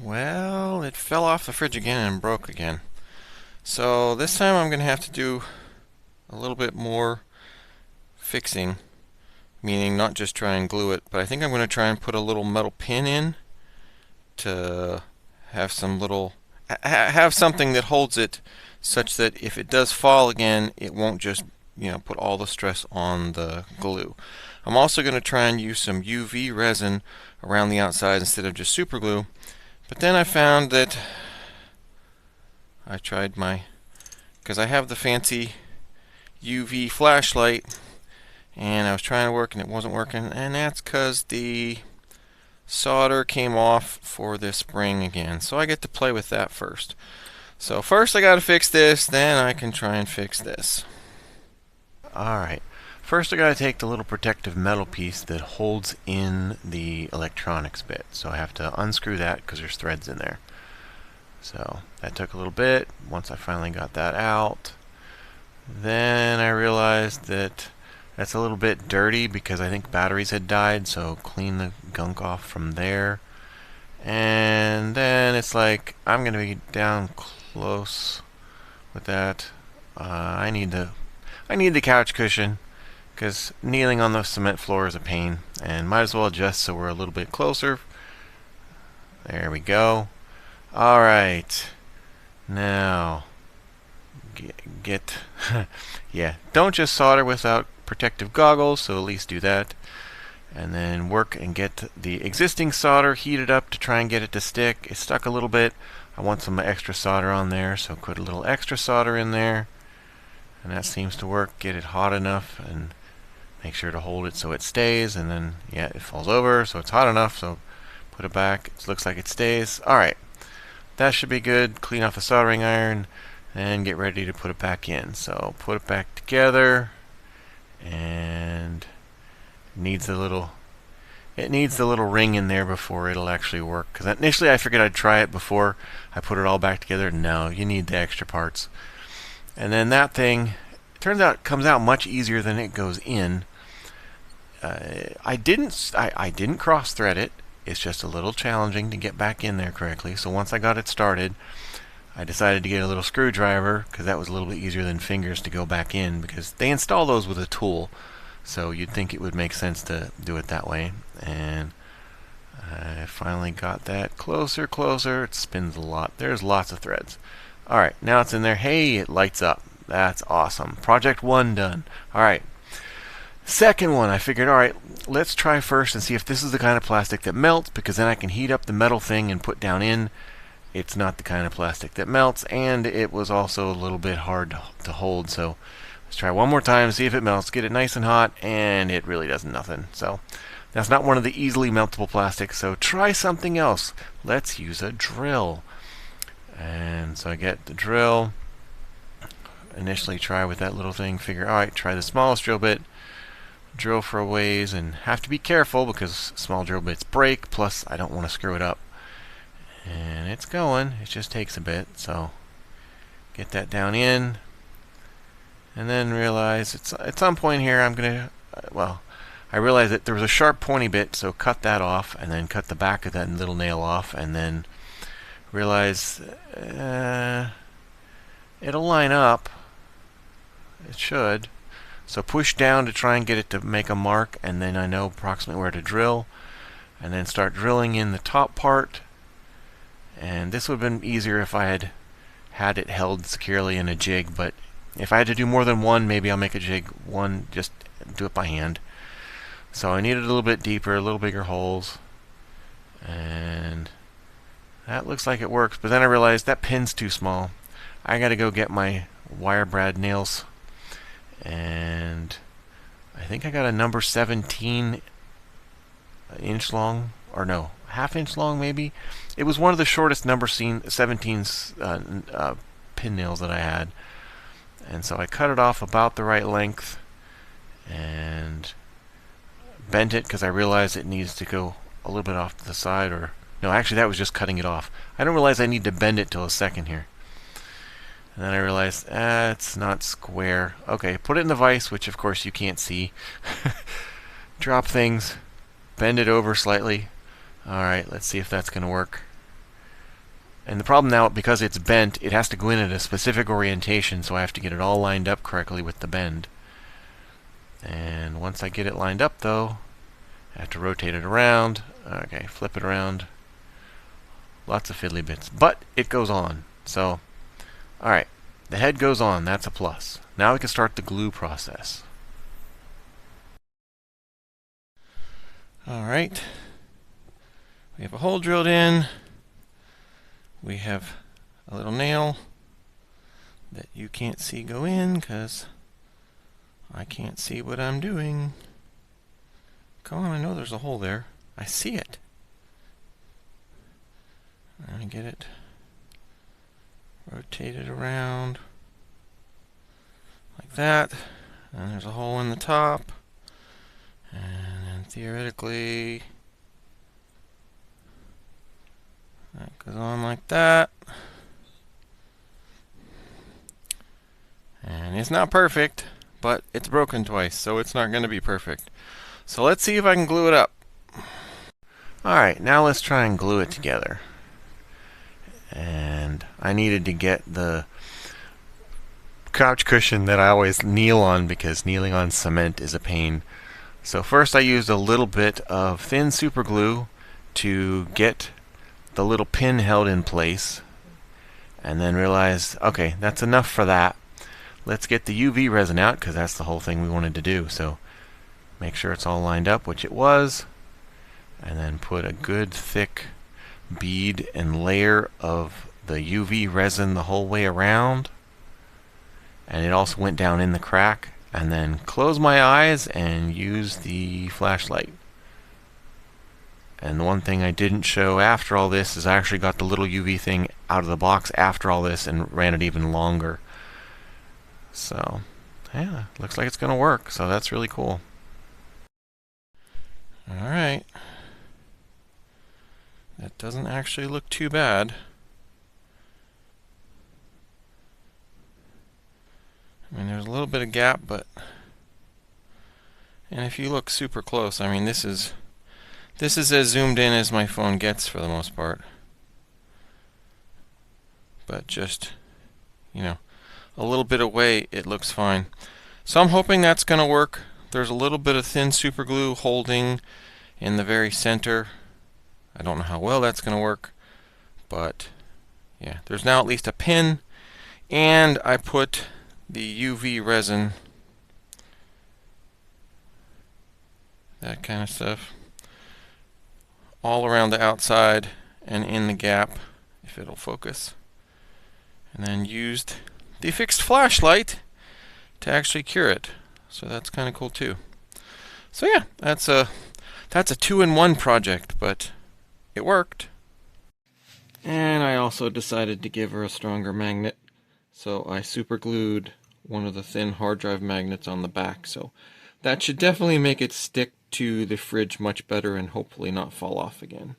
Well, it fell off the fridge again and broke again. So this time I'm going to have to do a little bit more fixing, meaning not just try and glue it, but I think I'm going to try and put a little metal pin in to have some little have something that holds it such that if it does fall again, it won't just, put all the stress on the glue. I'm also going to try and use some UV resin around the outside instead of just super glue. But then I found that I tried because I have the fancy UV flashlight, and I was trying to work and it wasn't working, and that's because the solder came off for this spring again. So I get to play with that first. So first I got to fix this, then I can try and fix this. Alright, first I got to take the little protective metal piece that holds in the electronics bit. So I have to unscrew that because there's threads in there. So that took a little bit. Once I finally got that out, then I realized that that's a little bit dirty because I think batteries had died, so clean the gunk off from there. And then it's like I'm going to be down close with that. I need the couch cushion because kneeling on the cement floor is a pain, and might as well adjust so we're a little bit closer. There we go. All right. Now get yeah, don't just solder without protective goggles, so at least do that. And then work and get the existing solder heated up to try and get it to stick. It's stuck a little bit. I want some extra solder on there, so put a little extra solder in there. And that seems to work. Get it hot enough and make sure to hold it so it stays. And then, yeah, it falls over, so it's hot enough, so put it back. It looks like it stays. Alright, that should be good. Clean off the soldering iron and get ready to put it back in. So put it back together, and it needs the little ring in there before it'll actually work. Because initially I figured I'd try it before I put it all back together. No, you need the extra parts. And then that thing, it turns out, comes out much easier than it goes in. I didn't cross thread it. It's just a little challenging to get back in there correctly. So once I got it started, I decided to get a little screwdriver because that was a little bit easier than fingers to go back in, because they install those with a tool. So you'd think it would make sense to do it that way. And I finally got that closer. It spins a lot. There's lots of threads. Alright, now it's in there. Hey, it lights up. That's awesome. Project 1 done. Alright. Second one, I figured, alright, let's try first and see if this is the kind of plastic that melts, because then I can heat up the metal thing and put down in. It's not the kind of plastic that melts, and it was also a little bit hard to hold. So let's try one more time, see if it melts. Get it nice and hot, and it really does nothing. So that's not one of the easily meltable plastics, so try something else. Let's use a drill. And so I get the drill. Initially try with that little thing, figure, alright, try the smallest drill bit. Drill for a ways, and have to be careful because small drill bits break, plus I don't want to screw it up. And it's going, it just takes a bit, so get that down in, and then realize it's at some point here I'm gonna, I realized that there was a sharp pointy bit, so cut that off, and then cut the back of that little nail off, and then realize it'll line up. It should. So push down to try and get it to make a mark, and then I know approximately where to drill, and then start drilling in the top part. And this would have been easier if I had it held securely in a jig, but if I had to do more than one, maybe I'll make a jig one, just do it by hand. So I needed a little bit deeper, a little bigger holes, and that looks like it works. But then I realized that pin's too small. I gotta go get my wire brad nails, and I think I got a number 17 inch long, or no, half-inch long maybe. It was one of the shortest number 17 pin nails that I had, and so I cut it off about the right length and bent it because I realized it needs to go a little bit off to the side, or no, actually that was just cutting it off. I don't realize I need to bend it till a second here. And then I realized, it's not square. Okay, put it in the vise, which of course you can't see. Drop things, bend it over slightly. Alright, let's see if that's going to work. And the problem now, because it's bent, it has to go in at a specific orientation, so I have to get it all lined up correctly with the bend. And once I get it lined up, though, I have to rotate it around. Okay, flip it around. Lots of fiddly bits. But it goes on. So, alright. The head goes on. That's a plus. Now we can start the glue process. Alright. We have a hole drilled in. We have a little nail that you can't see go in because I can't see what I'm doing. Come on, I know there's a hole there. I see it. I'm going to get it rotated around like that. And there's a hole in the top. And then theoretically, that goes on like that. And it's not perfect, but it's broken twice, so it's not going to be perfect. So let's see if I can glue it up. Alright, now let's try and glue it together. And I needed to get the couch cushion that I always kneel on because kneeling on cement is a pain. So first I used a little bit of thin super glue to get the little pin held in place, and then realized, okay, that's enough for that. Let's get the UV resin out because that's the whole thing we wanted to do. So make sure it's all lined up, which it was, and then put a good thick bead and layer of the UV resin the whole way around. And it also went down in the crack. And then close my eyes and use the flashlight. And the one thing I didn't show after all this is I actually got the little UV thing out of the box after all this and ran it even longer. So, yeah, looks like it's going to work. So that's really cool. Alright. That doesn't actually look too bad. I mean, there's a little bit of gap, but... And if you look super close, I mean, this is as zoomed in as my phone gets for the most part. But just, you know, a little bit away, it looks fine. So I'm hoping that's going to work. There's a little bit of thin super glue holding in the very center. I don't know how well that's going to work, but yeah, there's now at least a pin, and I put the UV resin, that kind of stuff, all around the outside and in the gap, if it'll focus, and then used the fixed flashlight to actually cure it. So that's kind of cool too. So yeah, that's a 2-in-1 project, but it worked. And I also decided to give her a stronger magnet, so I super glued one of the thin hard drive magnets on the back. So that should definitely make it stick to the fridge much better and hopefully not fall off again.